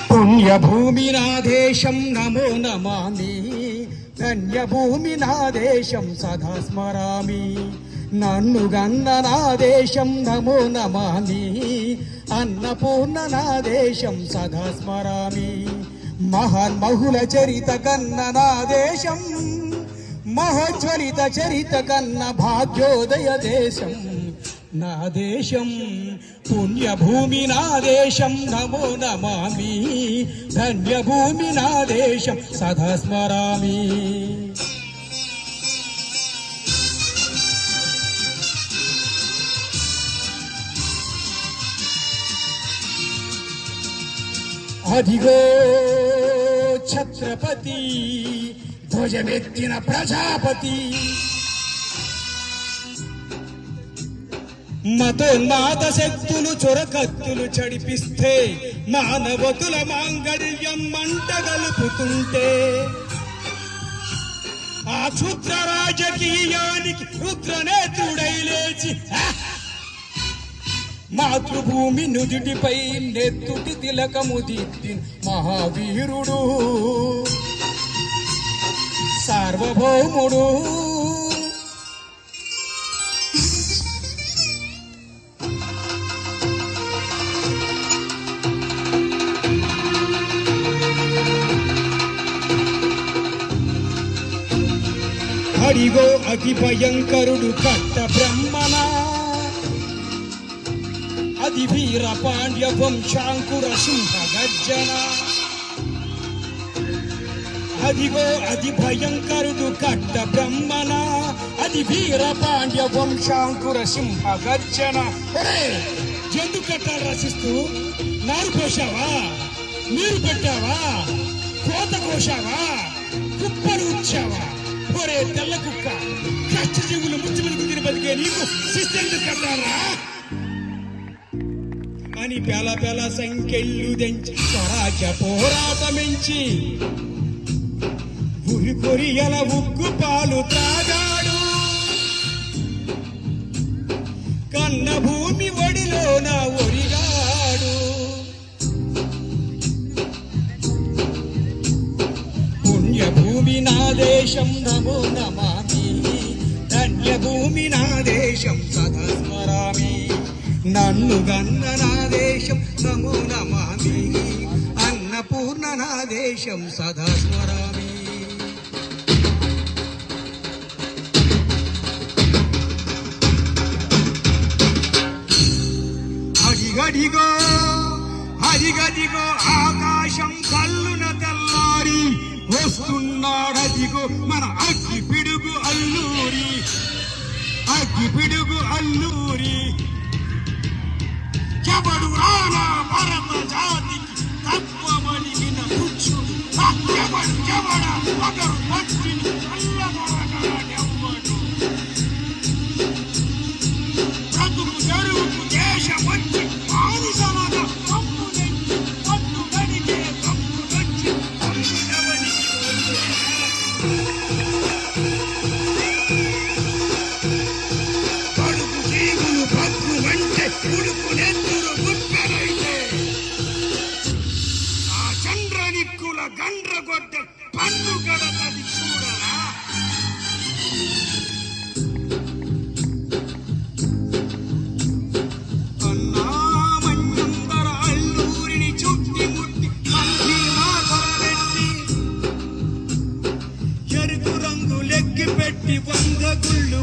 పుణ్యభూమి నా దేశం నమో నమామి, ధన్యభూమి నా దేశం సదా స్మరామి. నన్ను గన్న నా దేశం నమో నమామి, అన్నపూర్ణ నా దేశం సదా స్మరామి. మహాన్మహుల చరిత కన్న నా దేశం, మహజ్వలిత చరిత కన్న భాగ్యోదయ దేశం నా దేశం. పుణ్యభూమి నా దేశం నమో నమామి, ధన్యభూమి నా దేశం సదా స్మరామి. అదిగో ఛత్రపతి ధ్వజమెత్తిన ప్రజాపతి, మతోన్మాద శక్తులు చొరకత్తులు చడిపిస్తే, మానవతుల మాంగళ్యం మంటగలుపుతుంటే, ఆ క్షుద్ర రాజకీయానికి రుద్రనేత్రుడై లేచి మాతృభూమి నుదుటిపై నెత్తుటి తిలకము దిద్దిన మహావీరుడు సార్వభౌముడు. అడిగో అతి భయంకరుడు కట్ట బ్రహ్మణ, అది వీర పాండ్య వంశాంకుర సింహ గర్జన. అదిగో అతి భయంకరుడు కట్ట బ్రహ్మణ, అది వీర పాండ్య వంశాంకుర సింహ గర్జన. ఎందుకు కట్టాలు రచిస్తూ నారు కోసావా, నీరు పెట్టావా, కోత కోసావా, కుప్పలు ఉచ్చావా? ఒరే తెల్ల కుక్క, కష్టజీవులు ముచ్చుములకు తిని బతికే నీకు శిస్తెందుకు కట్టారా అని పేల పేల సంఖ్యలు దంచి స్వరాజ్య పోరాటమించి ఉరి కొరియల ఉగ్గు పాలు త్రాగాడు. కన్న భూమి ఒడిలోన ఒరిగాడు. పుణ్యభూమి నా దేశం నమో నమామి, ధన్యభూమి నా దేశం సదా స్మరామి. నన్ను గన్న నా దేశం నమో నమామి, అన్నపూర్ణ నా దేశం సదా స్మరామి. అడిగడిగో అదిగదిగో ఆకాశం కల్లున తెల్లారి వస్తున్నాడదిగో మన అగ్గి పిడుగు అల్లూరి, అగ్గి పిడుగు అల్లూరి. ఎవడు రానా భరత జాతికి తత్వమణిగిన పుచ్చుడు, ఎవడ ఒకరు పట్టిని చల్లదొరగాడెవ్వడు. బ్రతుకు తెరువుకు దేశం వచ్చి మానిసమగా తప్పు తెచ్చి పట్టు గడిగే తప్పు తెచ్చి ఎవరికి కడుపు జీవులు పప్పు వంటే ఉడుకునెత్తురు గుట్టరైతే, ఆ చంద్రనిక్కుల గండ్రగొడ్డ పన్ను గడతది చూడరా. అన్నామన్యందర అల్లూరిని చుట్టి ముట్టి మంచిగా కొరబెట్టి, ఎరుపు రంగు లెక్కి పెట్టి 100 గుళ్ళు